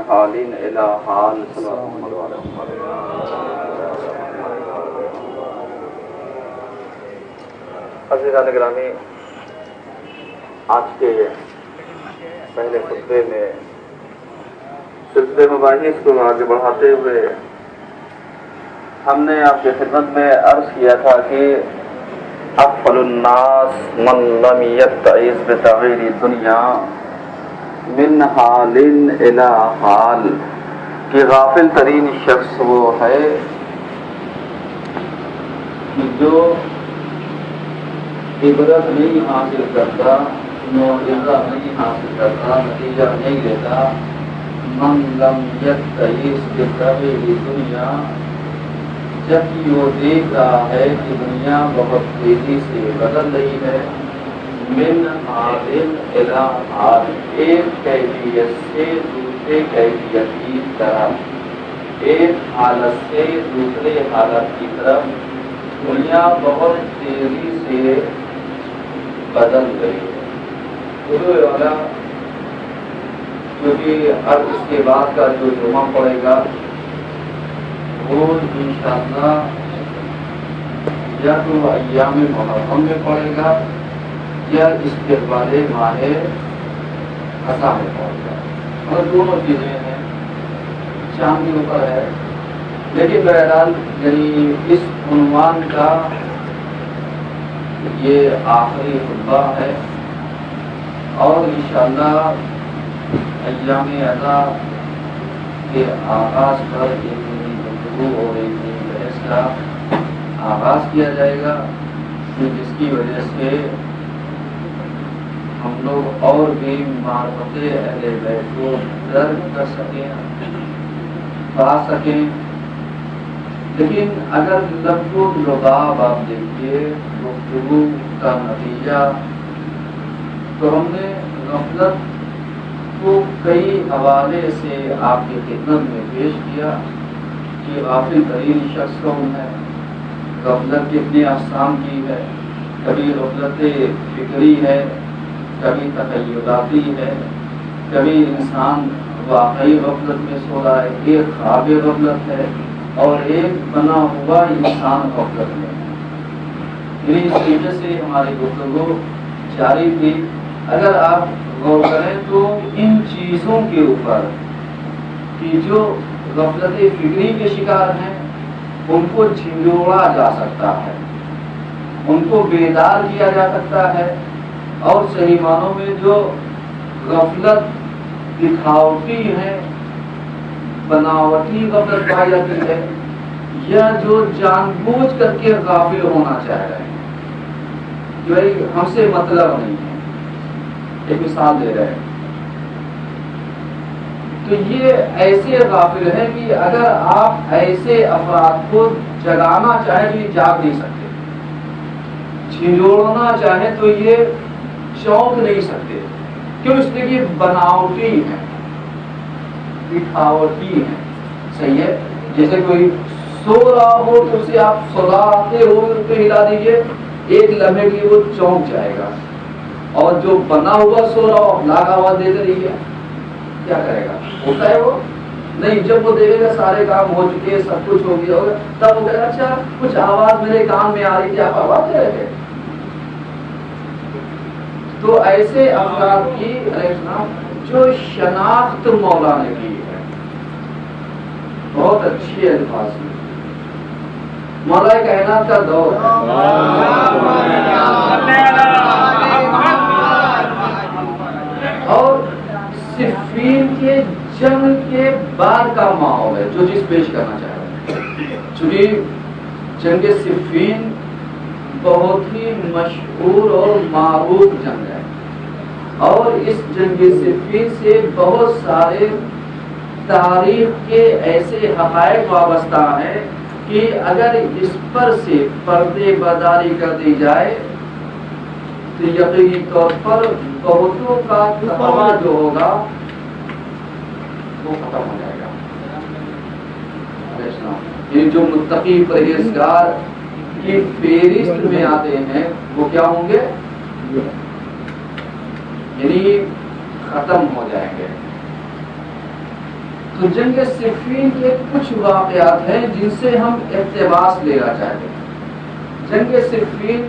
حال الى حال محمد عزیزان گرامی، آج کے پہلے خطبے میں سلسلے مباحث کو آگے بڑھاتے ہوئے ہم نے آپ کی خدمت میں عرض کیا تھا کہ اغفل الناس من لم یتعظ بتغیر دنیا من حال الى حال، کہ غافل ترین شخص وہ ہے کہ جو عبرت نہیں حاصل کرتا، معجزہ نہیں حاصل کرتا، نتیجہ نہیں لیتا. من لم یتعظ بتغیر دنیا، جبکہ وہ دیکھ رہا ہے کہ دنیا بہت تیزی سے بدل رہی ہے. من حال الی حال، ایک کیفیت سے دوسرے کیفیت کی طرف، ایک حالت سے دوسرے حالت کی طرف دنیا بہت تیزی سے بدل گئی ہے. اردو والا کیونکہ اب اس کے بعد کا جو جمعہ پڑے گا وہ انشاءاللہ یا تو ایام محرم میں پڑے گا یا استقبال ماہ خزاں میں پڑے گا. اور دونوں چیزیں ہیں، شام کے اوپر ہے. لیکن بہرحال یعنی اس عنوان کا یہ آخری خطبہ ہے اور انشاءاللہ ایام اعضاء کے آغاز پر ایک نئی گفتگو اور ایک نئی بحث کا آغاز کیا جائے گا، جس کی وجہ سے ہم لوگ اور بھی معرفت اہل بیت کو درک کر سکیں، پا سکیں. لیکن اگر لفظ و لباب آپ دیکھیے گفتگو کا نتیجہ، تو ہم نے غفلت کو کئی حوالے سے آپ کی خدمت میں پیش کیا کہ غافل ترین شخص کون ہے، غفلت کتنے اقسام کی ہے. کبھی غفلت فکری ہے، کبھی تخیلاتی ہے، کبھی انسان واقعی غفلت میں سو رہا ہے. ایک خواب غفلت ہے اور ایک بنا ہوا انسان غفلت میں ہے. یعنی اس وجہ سے ہماری گفتگو جاری تھی. اگر آپ غور کریں تو ان چیزوں کے اوپر کہ جو غفلت فکری کے شکار ہیں ان کو جھنجھوڑا جا سکتا ہے، ان کو بیدار کیا جا سکتا ہے. اور صحیح معنوں میں جو غفلت دکھاوٹی ہے، بناوٹی غفلت پائی جاتی ہے، یا جو جان بوجھ کر کے غافل ہونا چاہ رہے ہیں کہ بھائی ہم سے مطلب نہیں ہے. ایک مثال دے رہے ہیں تو یہ ایسے غافل ہیں کہ اگر آپ ایسے افراد کو جگانا چاہیں تو یہ جاگ نہیں سکتے، جھنجھوڑنا چاہیں تو یہ چونک نہیں سکتے. کیوں؟ اس لیے کہ بناوٹی ہے، دکھاوٹی ہے. صحیح ہے، جیسے کوئی سو رہا ہو تو اسے آپ سلاتے ہو اس پہ ہلا دیجئے، ایک لمحے کے لیے وہ چونک جائے گا. اور جو بنا ہوا سو رہا ہو لاگ آواز دیتے رہیے، کیا کرے گا؟ ہوتا ہے وہ نہیں. جب وہ دیکھے گا سارے کام ہو چکے، سب کچھ ہو گیا ہوگا، تب وہ کہے گا اچھا کچھ آواز میرے کان میں آ رہی تھی، آپ آواز دے رہے تھے. تو ایسے افراد کی جو شناخت مولا نے کی ہے بہت اچھی الفاظ میں. مولا کائنات کا دور ہے، اور صفین کے جنگ کے بعد کا ماحول ہے جو چیز پیش کرنا چاہ رہے ہیں. چونکہ جنگ صفین بہت ہی مشہور اور معروف جنگ ہے، اور اس جنگ صفین سے بہت سارے تاریخ کے ایسے حقائق وابستہ ہیں کہ اگر اس پر سے پردے بداری کر دی جائے تو یقینی طور پر بہتوں کا تقویٰ جو ہوگا وہ ختم ہو جائے گا. یہ جو متقی پرہیزگار کی فہرست میں آتے ہیں وہ کیا ہوں گے؟ یعنی ختم ہو جائیں گے. تو جنگ صفین کے کچھ واقعات ہیں جن سے ہم اقتباس لینا چاہتے ہیں. جنگ صفین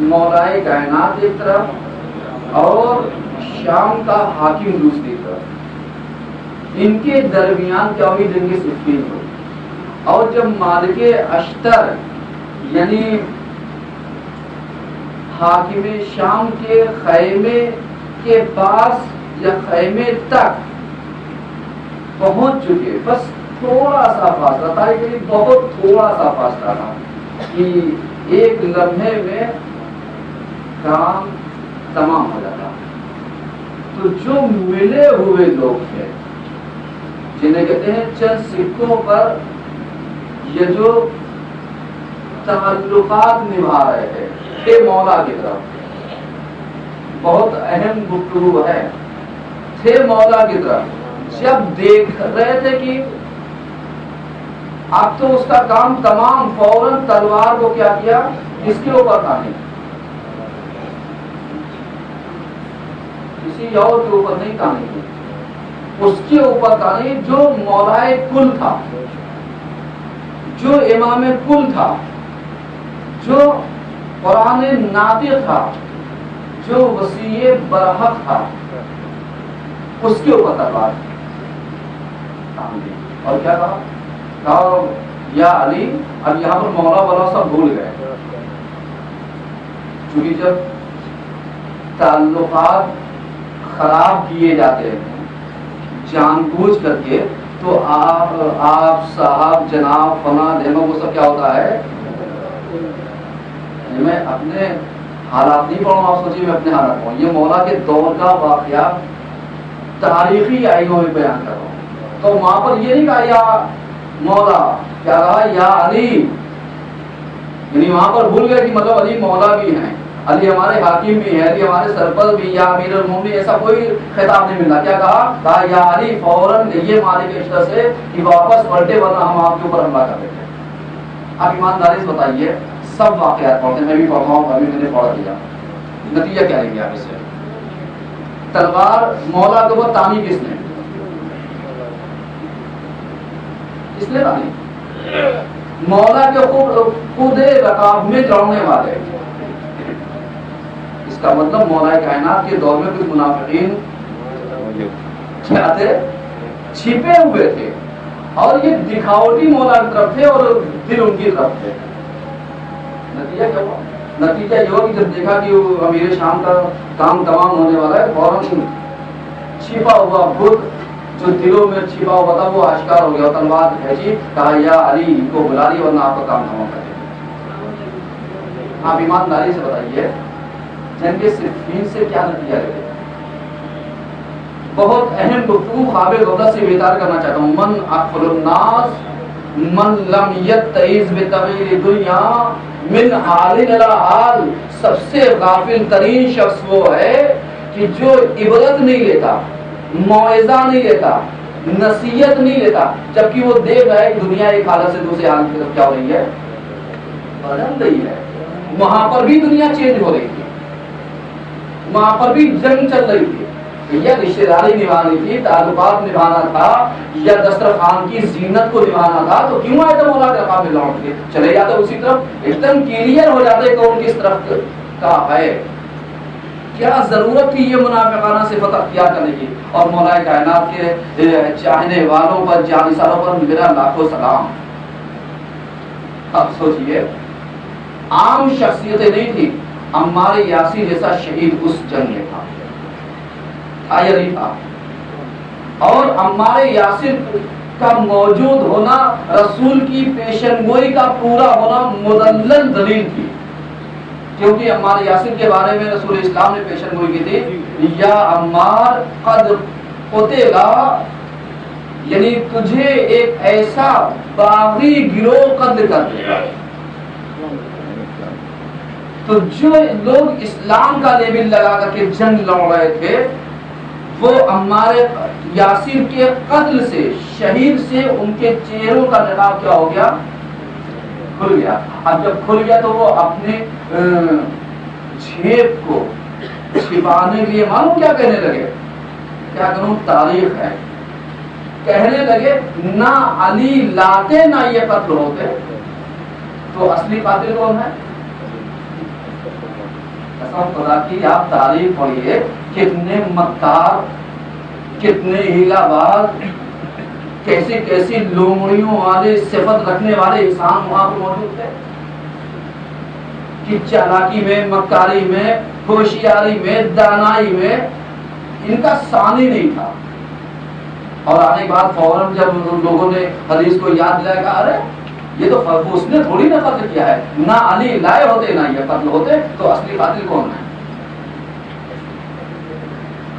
مولائے کائنات ایک طرف اور شام کا حاکم دوسری طرف، ان کے درمیان کیا ہوئی؟ جنگ صفین ہوئی. اور جب مالک اشتر یعنی حاکم شام کے خیمے کے پاس یا خیمے تک پہنچ چکے، بس تھوڑا سا فاصلہ تھا، لیکن بہت تھوڑا سا فاصلہ تھا کہ ایک لمحے میں کام تمام ہو جاتا. تو جو ملے ہوئے لوگ تھے جنہیں کہتے ہیں چند سکوں پر یہ جو تعلقات نبھا رہے تھے کہ مولا کی طرف، بہت اہم گفتگو ہے، تھے مولا کی طرف. جب دیکھ رہے تھے کہ اب تو اس کا کام تمام، فوراً تلوار کو کیا کیا؟ اس کے اوپر تانے، کسی اور کے اوپر نہیں تانے کی، اس کے اوپر تانے جو مولائے کل تھا، جو امام کل تھا، جو قرآن ناطق تھا، جو وسیع برحق تھا، اس کے اوپر تلوار. اور کیا کہا؟ کہا یا علی. اب یہاں پر مولا والا سب بھول گئے، کیونکہ جب تعلقات خراب کیے جاتے ہیں جان بوجھ کر کے تو آپ صاحب جناب فلاں دینوں کو سب کیا ہوتا ہے. میں اپنے حالات نہیں پڑھوں، آپ سوچیے میں اپنے حالات پڑھوں. یہ مولا کے دور کا واقعہ تاریخی آئینوں میں بیان کر رہا ہوں. تو وہاں پر یہ نہیں کہا یا مولا، کیا کہا؟ یا علی. یعنی وہاں پر بھول گئے کہ مطلب علی مولا بھی ہیں، علی ہمارے حاکم بھی ہیں، علی ہمارے سرپرست بھی، یا امیر المومنین، ایسا کوئی خطاب نہیں ملتا. کیا کہا یا علی، فوراً یہ مالک اشتر سے کہ واپس پلٹے ورنہ ہم آپ کے اوپر حملہ کر دیتے. آپ ایمانداری سے بتائیے، سب واقعات پڑھتے ہیں، میں بھی پڑھتا ہوں، ابھی میں نے پڑھ دیا، نتیجہ کیا لیں گے آپ اس سے؟ تلوار مولا کے اوپر تانی کس نے؟ اس لیے تانی مولا کے خود رکاب میں جڑنے والے. اس کا مطلب مولا کائنات کے دور میں کچھ منافقین کیا تھے؟ چھپے ہوئے تھے، اور یہ دکھاوٹی مولا کی طرف تھے اور دل ان کی طرف تھے. نتیجہ کیا ہوا؟ نتیجہ یہ ہوا کہ جب دیکھا کہ امیر شام کا کام تمام ہونے والا ہے، فوراً چھپا ہوا بت جو دلوں میں چھپا ہوا تھا وہ آشکار ہو گیا. تلوار کھینچی، کہا یا علی کو بلا لی ورنہ آپ کا کام تمام کر دیں. آپ ایمانداری سے بتائیے جنگ صفین سے کیا نتیجہ لے؟ بہت اہم گفتگو قابل غور سے بیدار کرنا چاہتا ہوں. من اقل الناس من لم یتعظ بتغیر دنیا من حال الی حال. سب سے غافل ترین شخص وہ ہے کہ جو عبرت نہیں لیتا، موعظہ نہیں لیتا، نصیحت نہیں لیتا، جبکہ وہ دیکھ رہا ہے کہ دنیا ایک حالت سے دوسرے حالت کی طرف کیا ہو رہی ہے؟ بدل رہی ہے. وہاں پر بھی دنیا چینج ہو رہی تھی، وہاں پر بھی جنگ چل رہی تھی. یا رشتے داری نبھانی تھی، تعلقات نبھانا تھا، یا دسترخوان کی زینت کو نبھانا تھا، تو کیوں آئے تھے مولا کے رقاب میں لوٹ کے چلے جاتے اسی طرف؟ ایک دم کلیئر ہو جاتے کون کس طرف کا ہے. کیا ضرورت تھی یہ منافقانہ صفت اختیار کرنے کی؟ اور مولا کائنات کے چاہنے والوں پر، جانثاروں پر میرا لاکھوں سلام. اب سوچئے، عام شخصیتیں نہیں تھی. عمار یاسر جیسا شہید اس جنگ میں تھا یا نہیں تھا؟ اور عمار یاسر کا موجود ہونا، رسول کی پیشن گوئی کا پورا ہونا مدلل دلیل تھی. کیونکہ عمار یاسر کے بارے میں رسول اسلام نے پیشن گوئی کی تھی، یا عمار قد قتلا، یعنی تجھے ایک ایسا باغی گروہ قتل کر دے گا. تو جو لوگ اسلام کا لیبل لگا کر کے جنگ لڑ رہے تھے، وہ عمار یاسر کے قتل سے، شہید سے، ان کے چہروں کا نقاب کیا ہو گیا؟ کھل گیا. اب جب کھل گیا تو وہ اپنے جھیب کو چھپانے کے لیے معلوم کیا کہنے لگے؟ کیا کروں؟ تاریخ ہے، کہنے لگے نہ علی لاتے نہ یہ قتل ہوتے، تو اصلی قاتل کون ہے؟ قسم خدا کی آپ تاریخ پڑھیے، کتنے مکار، کتنے ہیلا باز، کیسی کیسی لومڑیوں والے صفت رکھنے والے انسان وہاں پر موجود تھے کہ چالاکی میں، مکاری میں، ہوشیاری میں، دانائی میں ان کا ثانی نہیں تھا۔ اور آنے کے بعد فوراً جب لوگوں نے حدیث کو یاد دلایا کہ ارے یہ تو اس نے تھوڑی نہ قتل کیا ہے، نہ علی لائے ہوتے نہ یہ قتل ہوتے، تو اصلی قاتل کون ہے؟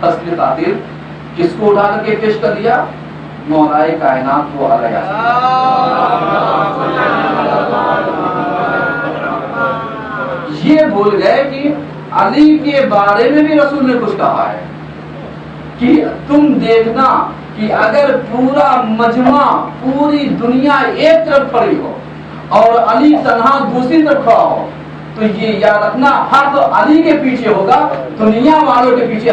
اصلی قاتل کس کو اٹھا کر کے پیش کر دیا؟ مولائے کائنات کو علیہ یہ بھول گئے کہ علی کے بارے میں بھی رسول نے کچھ کہا ہے کہ تم دیکھنا کہ اگر پورا مجمع، پوری دنیا ایک طرف کھڑی ہو اور علی تنہا دوسری طرف کھڑا ہو تو یہ یاد رکھنا حق علی کے پیچھے ہوگا، دنیا والوں کے پیچھے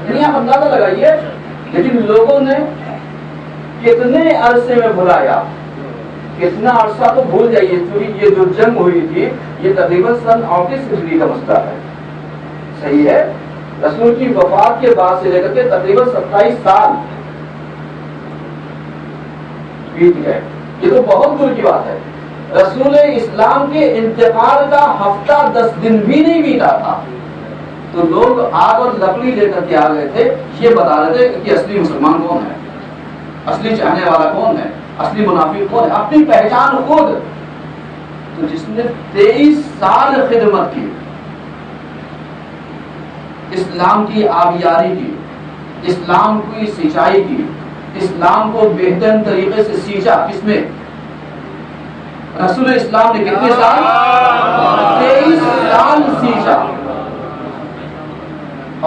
دنیا اندازہ لگائیے۔ لیکن لوگوں نے کتنے عرصے میں بھلایا، کتنا عرصہ تو بھول جائیے، کیونکہ یہ جو جنگ ہوئی تھی یہ تقریباً سن 38 ہجری کا مسئلہ ہے، صحیح ہے؟ رسول کی وفات کے بعد سے لے کر کے تقریباً 27 سال بیت گئے، یہ تو بہت دور کی بات ہے۔ رسول اسلام کے انتقال کا ہفتہ 10 دن بھی نہیں بیتا تھا تو لوگ آگ اور لکڑی لے کر کے آ گئے تھے، یہ بتا رہے تھے کہ اصلی مسلمان کون ہے، اصلی چاہنے والا کون ہے، اصلی منافق کون ہے، اپنی پہچان خود۔ تو جس نے 23 سال خدمت کی، اسلام کی آبیاری کی، اسلام کی سچائی کی، اسلام کو بہترین طریقے سے سیچا، کس میں؟ رسول اسلام نے کتنے سال؟ 23 سال سیچا،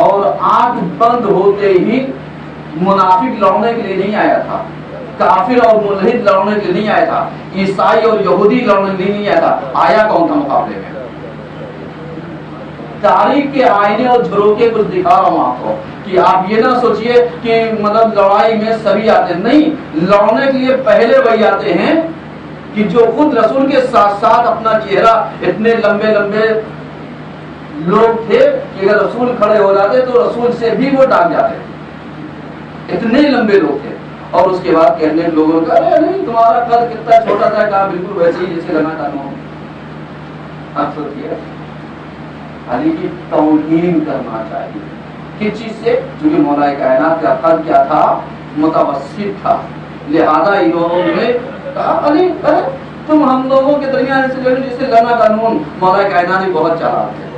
اور آنکھ بند ہوتے ہی منافق لڑنے کے لیے نہیں آیا تھا، کافر اور ملحد لڑنے کے لیے نہیں آیا تھا، عیسائی اور یہودی لڑنے کے لیے نہیں آیا تھا، آیا کون تھا مقابلے میں؟ تاریخ کے آئینے اور جھروکے کچھ دکھا رہا ہوں آپ کو کہ آپ یہ نہ سوچئے کہ مطلب لڑائی میں سبھی آتے ہیں، نہیں، لڑنے کے لیے پہلے وہی آتے ہیں کہ جو خود رسول کے ساتھ ساتھ اپنا چہرہ، اتنے لمبے لمبے لوگ تھے کہ اگر رسول کھڑے ہو جاتے تو رسول سے بھی وہ ڈاک جاتے، اتنے لمبے لوگ تھے۔ اور اس کے بعد کہنے لوگوں کا ارے نہیں تمہارا قد کتنا چھوٹا تھا، کہا بالکل ویسے ہی جیسے لگا کرنا ہوں۔ آپ سوچیے علی کی توہین کرنا چاہیے، کس چیز سے؟ کیونکہ مولا کائنات کا قد کیا تھا؟ متوسط تھا، لہذا انہوں نے کہا علی ارے تم ہم لوگوں کے درمیان ایسے لوگ جسے لنا قانون، مولا کائنات بھی بہت چالاک تھے،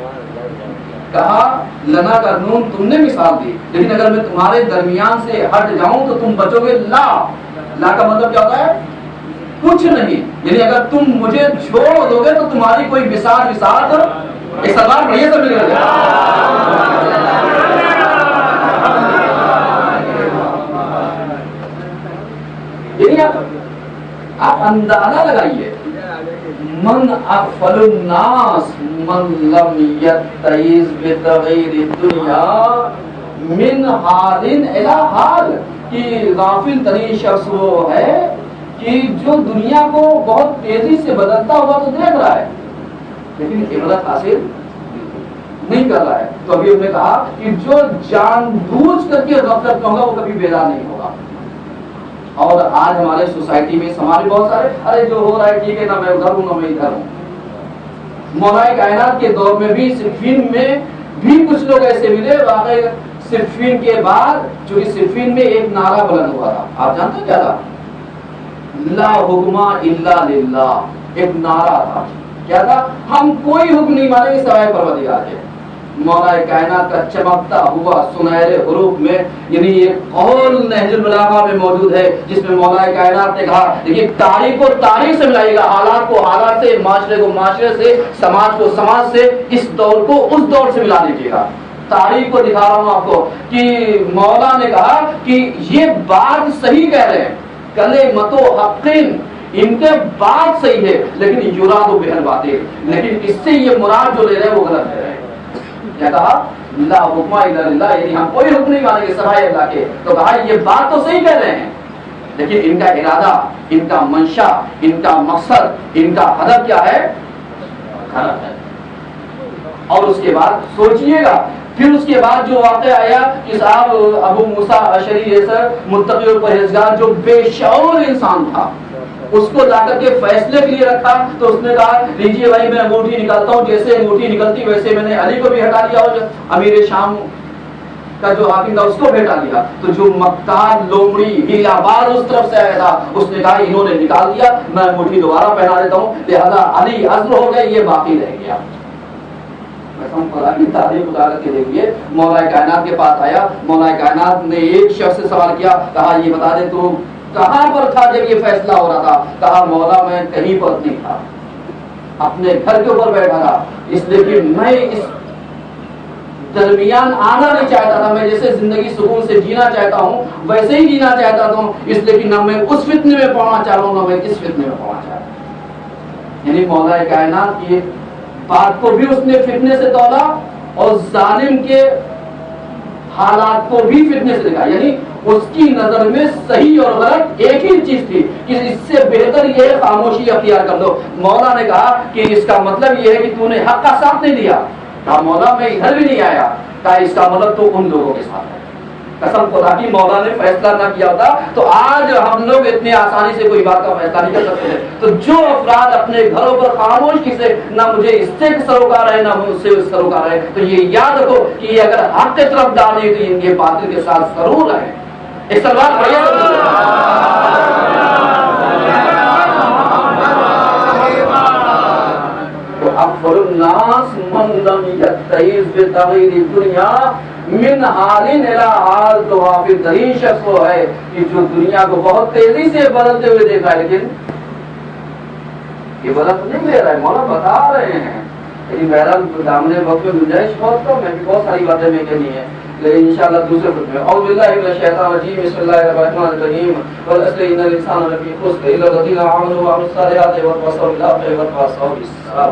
کہا لنا کا نون تم نے مثال دی، لیکن اگر میں تمہارے درمیان سے ہٹ جاؤں تو تم بچو گے لا۔ لا کا مطلب کیا ہوتا ہے؟ کچھ نہیں، یعنی اگر تم مجھے چھوڑ دو گے تو تمہاری کوئی مثال ایک سوال بڑھیا سب مل گیا۔ یعنی آپ اندازہ لگائیے، من اغفل الناس من لم یتعظ بتغیر الدنیا من حال الی حال، کہ غافل ترین شخص وہ ہے کہ جو دنیا کو بہت تیزی سے بدلتا ہوا تو دیکھ رہا ہے لیکن عبرت حاصل نہیں کر رہا ہے۔ تو ابھی ہم نے کہا کہ جو جان بوجھ کر کے غفلت میں ہوگا وہ کبھی بیدار نہیں ہوگا۔ اور آج ہمارے سوسائٹی میں ہمارے بہت سارے ارے جو ہو رہا ہے ٹھیک ہے، نہ میں ادھر ہوں نہ میں ادھر ہوں۔ مولا کائنات کے دور میں بھی صفین میں بھی کچھ لوگ ایسے ملے، واقعی صفین کے بعد چونکہ صفین میں ایک نعرہ بلند ہوا تھا، آپ جانتے ہیں کیا تھا؟ لا حکم الا للہ، ایک نعرہ تھا، کیا تھا؟ ہم کوئی حکم نہیں مانیں گے سوائے پروردگار کے۔ مولا کائنات کا چمکتا ہوا سنہرے حروف میں، یعنی ایک قول نہج البلاغہ میں موجود ہے جس میں مولا کائنات نے کہا دیکھیے تاریخ کو تاریخ سے ملائیے گا، حالات کو حالات سے، معاشرے کو معاشرے سے، سماج کو سماج سے، اس دور کو اس دور سے ملا دیجیے گا۔ تاریخ کو دکھا رہا ہوں آپ کو کہ مولا نے کہا کہ یہ بات صحیح کہہ رہے ہیں، کلمۃ حق، ان کے بات صحیح ہے لیکن یراد بہل باطل، لیکن اس سے یہ مراد جو لے رہے ہیں وہ غلط ہے۔ کیا کہا؟ لا حکم الا للہ، یعنی ہم کوئی حکم نہیں مانیں گے سوائے اللہ کے. تو کہا یہ بات تو صحیح کہہ رہے ہیں، لیکن ان کا ارادہ، ان کا منشا، ان کا مقصد، ان کا ہدف کیا ہے؟ غلط ہے. اور اس کے بعد سوچئے گا، پھر اس کے بعد جو واقعہ آیا کہ صاحب ابو موسیٰ اشعری جیسا متقی اور پرہیزگار جو بے شعور انسان تھا، اس کو لا کر کے فیصلے کے لیے رکھا. تو اس نے کہا لیجیے بھائی میں انگوٹھی نکالتا ہوں، جیسے انگوٹھی نکلتی ویسے میں نے علی کو بھی ہٹا لیا اور امیر شام کا جو حاکم تھا اس کو بھی ہٹا لیا. تو جو مکار لومڑی ہیلا باز اس طرف سے آیا تھا اس نے کہا انہوں نے نکال دیا، میں انگوٹھی دوبارہ پہنا دیتا ہوں، لہذا علی عزل ہو گئے، یہ باقی رہ گیا. قسم خدا کی تعریف اتار کے دیکھیے، مولا کائنات کے پاس آیا، مولا کائنات نے ایک شخص سے سوال کیا، کہا یہ بتا دے تو کہاں پر تھا جب یہ فیصلہ ہو رہا تھا؟ کہا مولا میں کہیں پر نہیں تھا، اپنے گھر کے اوپر بیٹھا تھا، اس لیے کہ میں اس درمیان آنا نہیں چاہتا تھا. میں جیسے زندگی سکون سے جینا چاہتا ہوں ویسے ہی جینا چاہتا ہوں، اس لیے کہ نہ میں اس فتنے میں پڑنا چاہ رہا ہوں نہ میں اس فتنے میں پڑنا چاہ رہا ہوں. یعنی مولا کائنات کی بات کو بھی اس نے فتنے سے تولا اور ظالم کے حالات کو بھی فتنے سے دکھا. یعنی اس کی نظر میں صحیح اور غلط ایک ہی چیز تھی کہ اس سے بہتر یہ خاموشی اختیار کر دو. مولا نے کہا کہ اس کا مطلب یہ ہے کہ تو نے حق کا ساتھ نہیں دیا. کہا مولا میں ادھر بھی نہیں آیا. کہا اس کا مطلب تو ان لوگوں کے ساتھ ہے. قسم خدا کی مولا نے فیصلہ نہ کیا ہوتا تو آج ہم لوگ اتنی آسانی سے کوئی بات کا فیصلہ نہیں کر سکتے. تو جو افراد اپنے گھروں پر خاموشی سے نہ مجھے اس سے سروکار ہے نہ مجھ سے اس سروکار ہے، تو یہ یاد رکھو کہ یہ اگر حق کی طرف ڈالے تو یہ باطل کے ساتھ ضرور ہے. ایک سلوات پڑھیے. افضل الناس من لم یتعظ بتغیر الدنیا من حال الى حال. تو حافظ ترین شخص وہ ہے کہ جو دنیا کو بہت تیزی سے بدلتے ہوئے دیکھا ہے لیکن یہ بدل نہیں لے رہا ہے. مولا بتا رہے ہیں. لیکن بہرحال دامن وقت میں گنجائش بہت کم ہے کہ بہت ساری باتیں میں کہنی ہے، لیکن انشاءاللہ دوسرے خود میں. اعوذ باللہ من الشیطان الرجیم، بسم اللہ الرحمن الرحیم. والعصر ان الانسان لفی خسر الا الذین آمنوا وعملوا الصالحات وتواصوا بالحق وتواصوا بالصبر.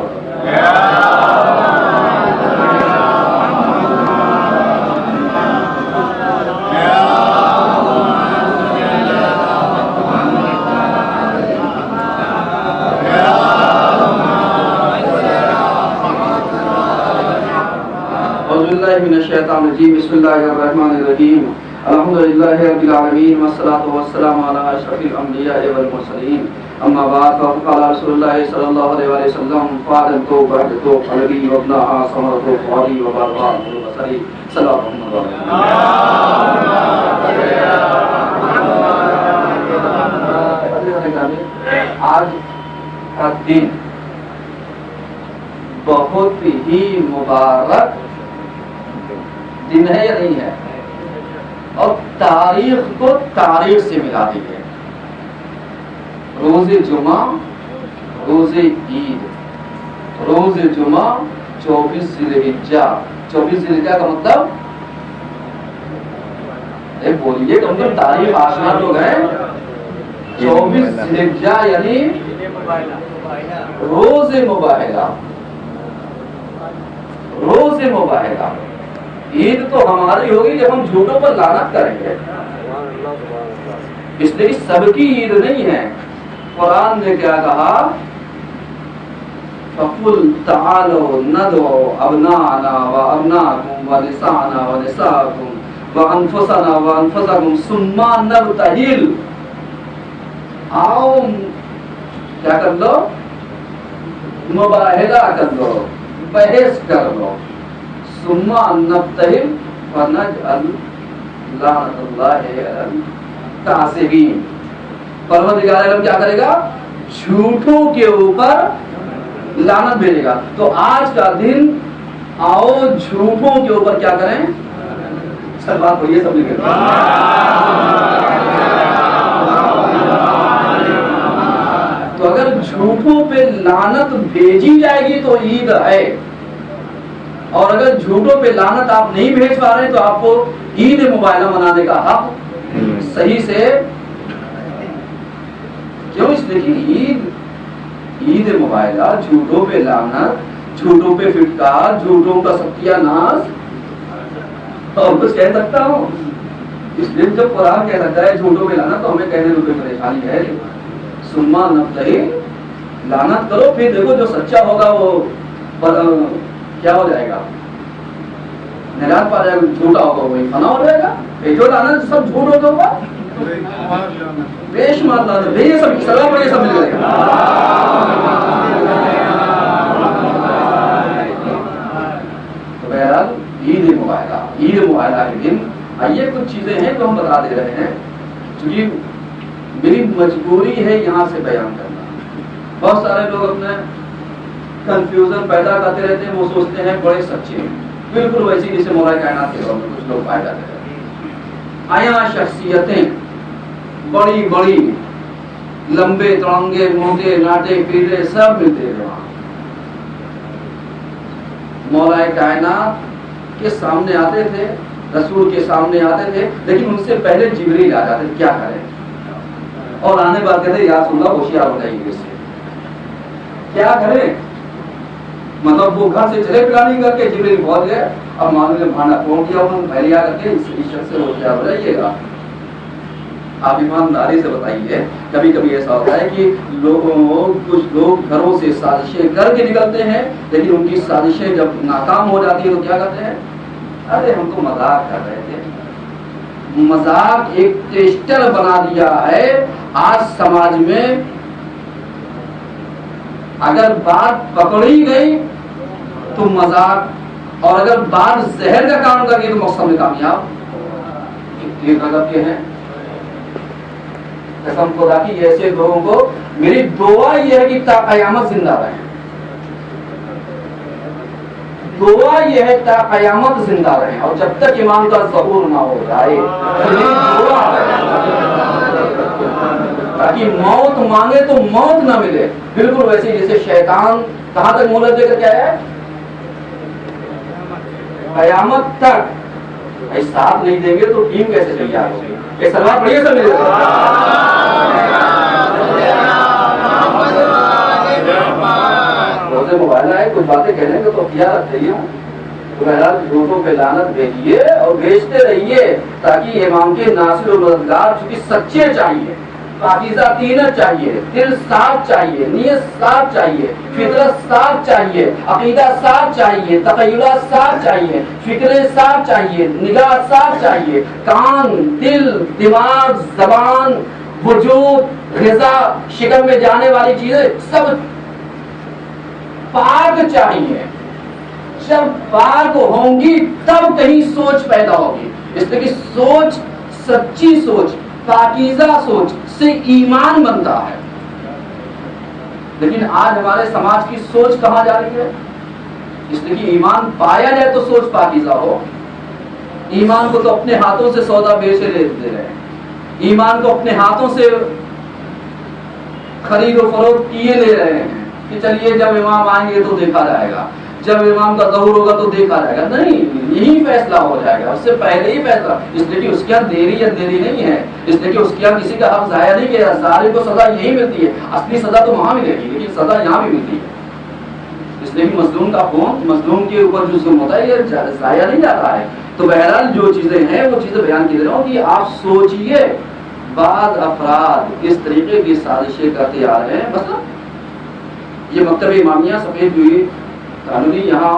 من الشیطان الرجیم، بسم اللہ الرحمن الرحیم. الحمدللہ رب العالمین والصلاة والسلام علی اشرف الانبیاء والمرسلین. اما بعد فقد قال رسول اللہ صلی اللہ علیہ وسلم فاعل تو بعد تو قلبی وابنا ثمر تو فاضی وبرکات وبصری. سلام علیکم. آج کا دن بہت ہی مبارک دن ہے یا نہیں ہے؟ اور تاریخ کو تاریخ سے ملا دی ہے. روز جمعہ، روز عید، روز جمعہ 24 ذی الحجہ. 24 ذی الحجہ کا مطلب بولیے کم سے کم تاریخ آشنا لوگ ہیں. 24 ذی الحجہ یعنی روز مباہلہ. روز مباہلہ. عید تو ہماری ہوگی جب ہم جھوٹوں پر لعنت کریں گے، اس لیے سب کی عید نہیں ہے. قرآن نے کیا کہا؟ فَقُلْ تَعَالَوْا نَدْعُوا أَبْنَاءَنَا وَأَبْنَاءَكُمْ وَنِسَاءَنَا وَنِسَاءَكُمْ وَأَنفُسَنَا وَأَنفُسَكُمْ ثُمَّ نَبْتَهِلْ. آؤ کیا کر لو؟ مباہلہ کر لو، بحث کر لو. ثم نبتہل ونجعل لعنت اللہ علی الکاذبین. پروردگار عالم کیا کرے گا؟ جھوٹوں کے اوپر لعنت بھیجے گا. تو آج کا دن آؤ جھوٹوں کے اوپر کیا کریں؟ سلوات پڑھیے سب لکھیں. تو اگر جھوٹوں پہ لعنت بھیجی جائے گی تو عید ہے، اور اگر جھوٹوں پہ لعنت آپ نہیں بھیج پا رہے تو آپ کو عید مباہلہ منانے کا حق صحیح سے کیوں؟ اس لیے کہ عید مباہلہ، جھوٹوں پہ لعنت، جھوٹوں پہ فٹکار، جھوٹوں کا ستیہ ناز اور کچھ کہہ سکتا ہوں؟ اس لیے جب قرآن کہہ سکتا ہے جھوٹوں میں لانا تو ہمیں کہنے میں کوئی پریشانی ہے؟ سما نبتہی، لعنت کرو، پھر دیکھو جو سچا ہوگا وہ کیا ہو جائے گا، نجات پا جائے گا، جھوٹا ہوگا وہی فنا ہو جائے گا. جو لعنت سب جھوٹ ہوتا ہوگا بے شمار لعنت، یہ سب سزا پڑے سب مل جائے گا. تو بہرحال عید مبارکہ کے دن آئیے کچھ چیزیں ہیں جو ہم بتا دے رہے ہیں، کیونکہ میری مجبوری ہے یہاں سے بیان کرنا. بہت سارے لوگ اپنے کنفیوژن پیدا کرتے رہتے ہیں، وہ سوچتے ہیں بڑے سچے ہیں، بالکل ویسی جیسے مولا کائنات کے دور میں کچھ لوگ پائے جاتے ہیں. آیا شخصیتیں بڑی بڑی، لمبے تڑنگے موٹے ناٹے پیڑے سب ملتے ہیں وہاں. مولا کائنات کے سامنے آتے تھے، رسول کے سامنے آتے تھے، لیکن ان سے پہلے جبریل آ جاتے. کیا کریں؟ اور آنے بعد کہتے یا رسول اللہ ہوشیار ہو جائیے اس سے. کیا کریں؟ مطلب وہ گھر سے چلے پلاننگ کر کے جبریل پہنچ گئے، اب معلوم نے بھانا کھول دیا انہوں نے، پہلے آ کر کے اس شخص سے ہوشیار ہو جائیے گا. آپ ایمانداری سے بتائیے، کبھی کبھی ایسا ہوتا ہے کہ کچھ لوگ گھروں سے سازشیں کر کے نکلتے ہیں، لیکن ان کی سازشیں جب ناکام ہو جاتی ہے تو کیا کرتے ہیں؟ ارے ہم تو مذاق کر رہے تھے. مذاق ایک ٹیسٹر بنا دیا ہے آج سماج میں. اگر بات پکڑی گئی تو مذاق، اور اگر بات زہر کا کام کر گئی تو مقصد میں کامیاب. کتنے غضب کے ہیں، قسم خدا کی ایسے لوگوں کو میری دعا یہ ہے کہ تا قیامت زندہ رہیں. دعا یہ ہے تا قیامت زندہ رہیں، اور جب تک ایمان کا ظہور نہ ہو جائے دعا تاکہ موت مانگے تو موت نہ ملے. بالکل ویسے جیسے شیطان کہاں تک مہلت دے کر کے آیا ہے؟ قیامت تک. ساتھ نہیں دیں گے تو ٹیم کیسے تیار ہوگی؟ یہ سلوات پڑھیے سب ملے. روزے موبائل آئے کچھ باتیں کہنے کو تو کیا رکھتے ہوں. بہرحال جھوٹوں پہ لعنت بھیجیے اور بھیجتے رہیے تاکہ امام کے ناصر و مددگار چونکہ سچے چاہیے، پاکیزہ تینت چاہیے، دل صاف چاہیے، نیت صاف چاہیے، فطرت صاف چاہیے، عقیدہ صاف چاہیے، تخیلات صاف چاہیے، فکریں صاف چاہیے، نگاہ صاف چاہیے، کان، دل، دماغ، زبان، وجود، غذا، شکم میں جانے والی چیزیں سب پاک چاہیے. جب پاک ہوں گی تب کہیں سوچ پیدا ہوگی. اس لیے کہ سوچ، سچی سوچ، پاکیزہ سوچ سے ایمان بنتا ہے. لیکن آج ہمارے سماج کی سوچ کہاں جا رہی ہے؟ اس لیے کہ ایمان پایا جائے تو سوچ پاکیزہ ہو. ایمان کو تو اپنے ہاتھوں سے سودا بیچے لے دے رہے ہیں، ایمان کو اپنے ہاتھوں سے خرید و فروخت کیے لے رہے ہیں کہ چلیے جب امام آئیں گے تو دیکھا جائے گا، جب امام کا ظہور ہوگا تو دیکھا جائے گا. نہیں، یہی فیصلہ ہو جائے گا، اس سے پہلے ہی فیصلہ. اس لیے کہ اس کی دیری یا دیری نہیں ہے، اس لیے کہ اس کی کسی کا حق ضائع نہیں کیا. سارے کو سزا یہی ملتی ہے. اصلی سزا تو وہاں ملے گی لیکن سزا یہاں بھی ملتی ہے. اس لیے کہ مظلوم کا خون، مظلوم کے اوپر جو ظلم ہوتا ہے یہ ضائع نہیں جاتا ہے. تو بہرحال جو چیزیں ہیں وہ چیزیں بیان کی دے رہا ہوں کہ آپ سوچئے بعض افراد اس طریقے کی سازشیں کرتے آ رہے ہیں. مثلا یہ مکتب امامیہ سفید ہوئی قانونی، یہاں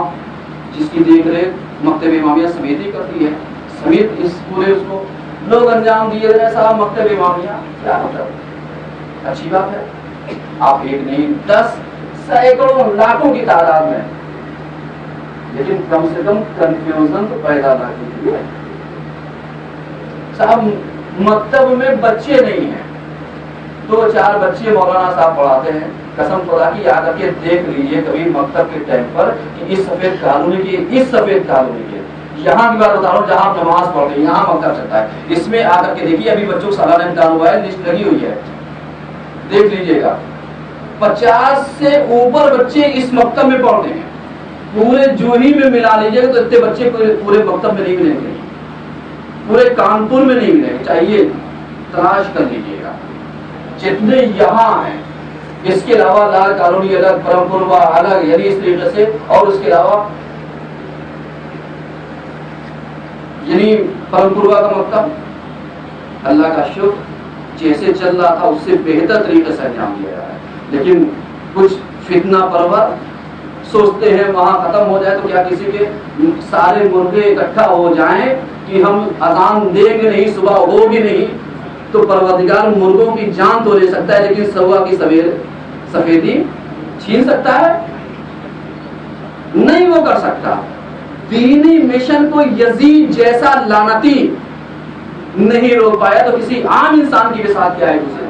جس کی دیکھ ریکھ مکتب امامیہ سمیتی کرتی ہے، سمیت اس پورے اس کو لوگ انجام دیے رہے. صاحب مکتب امامیہ کیا مطلب؟ اچھی بات ہے، آپ ایک نہیں 10 سینکڑوں لاکھوں کی تعداد میں، لیکن کم سے کم کنفیوژن تو پیدا نہ کیجیے. صاحب مکتب میں بچے نہیں ہیں، 2-4 بچے مولانا صاحب پڑھاتے ہیں. قسم خدا کی آ کر کے دیکھ لیجیے کبھی مکتب کے ٹائم پر کہ اس سفید کالونی کے یہاں کی بات بتا رہا ہوں جہاں آپ نماز پڑھتے ہیں یہاں مکتب چلتا ہے. اس میں آ کر کے دیکھیے ابھی بچوں کو سالانہ امتحان ہوا ہے، لسٹ لگی ہوئی ہے، دیکھ لیجیے گا. 50 سے اوپر بچے اس مکتب میں پڑھتے ہیں. پورے جوہی میں ملا لیجیے گا تو اتنے بچے پورے مکتب میں نہیں ملیں گے، پورے کانپور میں نہیں ملیں گے. چاہیے تلاش کر لیجیے گا جتنے یہاں ہیں. اس کے علاوہ لال کالونی الگ، برہمپور الگ، یعنی اس طریقے سے. اور اس کے علاوہ یعنی پرم پوروا کا مطلب اللہ کا شکر جیسے چل رہا تھا اس سے بہتر طریقے سے انجام دیا رہا ہے. لیکن کچھ فتنہ پرور سوچتے ہیں وہاں ختم ہو جائے تو کیا کسی کے سارے مرغے اکٹھا ہو جائیں کہ ہم اذان دیں گے نہیں, صبح ہوگی نہیں, تو پروردگار مرغوں کی جان تو لے سکتا ہے لیکن صبح کی سفیدی چھین سکتا ہے نہیں, وہ کر سکتا. دینی مشن کو یزید جیسا لعنتی نہیں روک پایا تو کسی عام انسان کی بھی ساتھ کیا ہے اسے.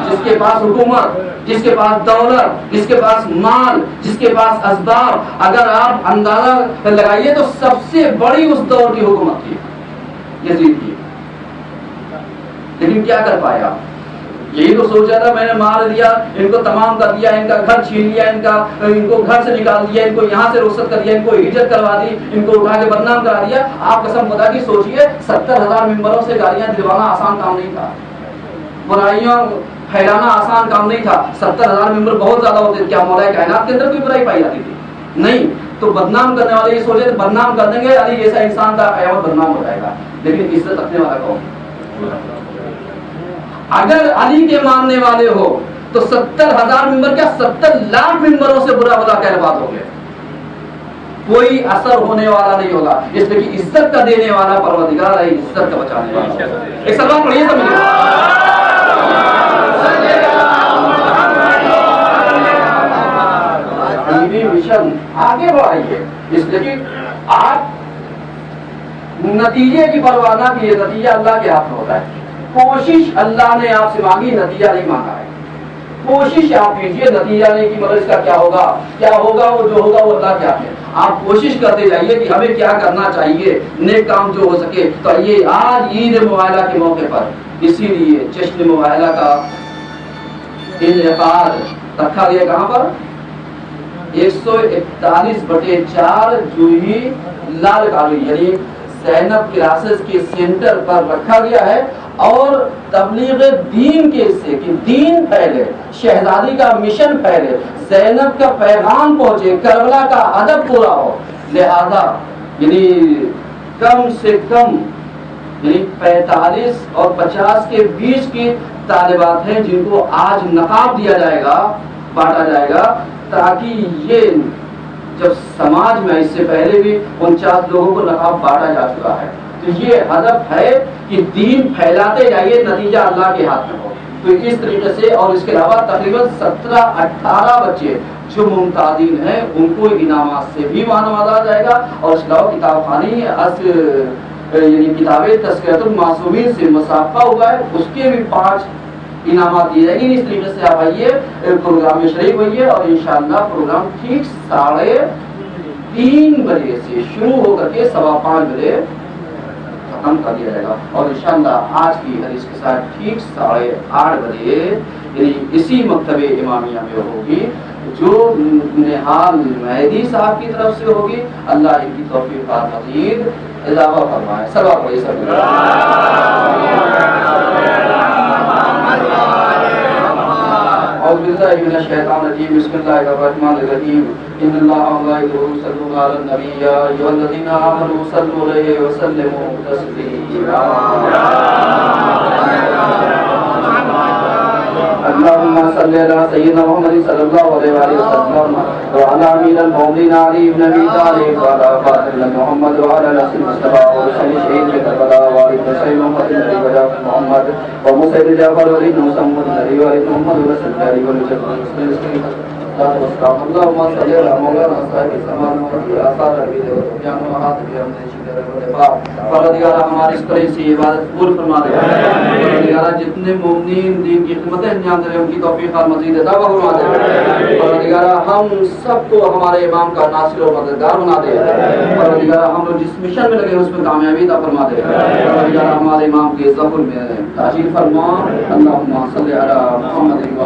جس کے پاس حکومت, جس کے پاس دولت, جس کے پاس مال, جس کے پاس اسباب, اگر آپ اندازہ لگائیے تو سب سے بڑی اس دور کی حکومت تھی یزید کی. لیکن کیا کر پایا؟ یہی تو سوچا تھا میں نے مار دیا, ان کو تمام کر دیا, ان کا گھر چھین لیا, ان کو گھر سے نکال دیا, ان کو یہاں سے رخصت کر دیا, ان کو ہجرت کروا دی, ان کو اٹھا کے بدنام کرا دیا. آپ قسم خدا کی سوچئے 70,000 ممبروں سے گالیاں دلوانا آسان کام نہیں تھا, برائیاں پھیلانا آسان کام نہیں تھا. 70,000 ممبر بہت زیادہ ہوتے. کیا مولا کائنات کے اندر کوئی برائی پائی جاتی تھی؟ نہیں. تو بدنام کرنے والے یہ سوچے بدنام کر دیں گے, علی جیسا انسان تھا, قیامت بدنام ہو جائے گا. لیکن عزت رکھنے والا کون؟ اگر علی کے ماننے والے ہو تو 70,000 ممبر کیا 70 لاکھ ممبروں سے برا بلا کہہ بات ہو گیا, کوئی اثر ہونے والا نہیں ہوگا. اس لیے کہ عزت کا دینے والا پروردگار ہے, عزت کا بچانے والا. ایک سلام پڑھیے سمجھے. مشن آگے بڑھائیے. اس لیے کہ آپ نتیجے کی پرواہ نہ کیجیے, نتیجہ اللہ کے ہاتھ میں ہوتا ہے. کوشش اللہ نے آپ سے مانگی, نتیجہ نہیں مانگا ہے. کوشش آپ کیجیے, نتیجہ نہیں کہ مطلب اس کا کیا ہوگا وہ جو ہوگا وہ اللہ کے ہاتھ میں. آپ کوشش کرتے جائیے کہ ہمیں کیا کرنا چاہیے, نیک کام جو ہو سکے. تو یہ آج عید موائلہ کے موقع پر اسی لیے جشن موائلہ کا انعقاد رکھا گیا. کہاں پر؟ 141/4 جوہی لال کالونی یعنی زینب کلاسز کے سینٹر پر رکھا گیا ہے. اور تبلیغ دین کے حصے کہ دین پہلے, شہزادی کا مشن پہلے, زینب کا پیغام پہنچے, کربلا کا ادب پورا ہو. لہذا یعنی کم سے کم یعنی 45 اور 50 کے بیچ کی طالبات ہیں جن کو آج نقاب دیا جائے گا, بانٹا جائے گا, تاکہ یہ جب سماج میں اس سے پہلے بھی 49 لوگوں کو نقاب بانٹا جا چکا ہے. تو یہ ہدف ہے کہ دین پھیلاتے جائیے, نتیجہ اللہ کے ہاتھ میں ہو. تو اس طریقے سے, اور اس کے علاوہ تقریباً 17-18 بچے جو ممتازین ہیں ان کو انعامات سے بھی نوازا جائے گا. اور اس کے علاوہ کتاب خوانی یعنی کتاب تذکرۃ المعصومین سے مسابقہ ہوا ہے, اس کے بھی 5 انعامات دیے جائیں گے. اس طریقے سے آپ آئیے, پروگرام میں شریک ہوئیے, اور انشاءاللہ پروگرام ٹھیک 3:30 بجے سے شروع ہو کر کے 5:15 بجے ختم کر دیا جائے گا. اور انشاءاللہ آج کی حدیث کے ساتھ ٹھیک 8:30 بجے یعنی اسی مکتب امامیہ میں ہوگی, جو نہال مہدی صاحب کی طرف سے ہوگی. اللہ ان کی توفیقات مزید اضافہ فرمائے. سلوات پڑھیے سب. اعوذ باللہ من الشیطان الرجیم. بسم اللہ الرحمن الرحیم. ان اللہ وملائکته یصلون علی النبی یا ایھا الذین آمنوا صلوا علیہ وسلموا تسلیما. اللهم صل على سيدنا محمد صلى الله عليه وسلم وعلى امير المؤمنين علي بن ابي طالب وعلى فاطمه محمد وعلى نسل المصطفى ورسل شهيد كربلاء وعلى سيدنا محمد الذي وجاء محمد ومسيد جعفر ولي محمد الذي ولي محمد ورسل جاري ولي اللهم صل على مولانا صاحب الزمان وفي آثار ابي وسفيان وحاتم بن پروردگارہ ہماری اس طرح سے عبادت قبول فرما دے. پروردگارہ جتنے مومنین دین کی خدمتیں انجام دے رہے ہیں ان کی توفیق اور مزید عطا فرما دے. پروردگارہ ہم سب کو ہمارے امام کا ناصر و مددگار بنا دے. پروردگارہ ہم لوگ جس مشن میں لگے اس میں کامیابی عطا فرما دے. پروردگارہ ہمارے امام کے ظفر میں تاجیل فرما. اللہم صلی علی محمد و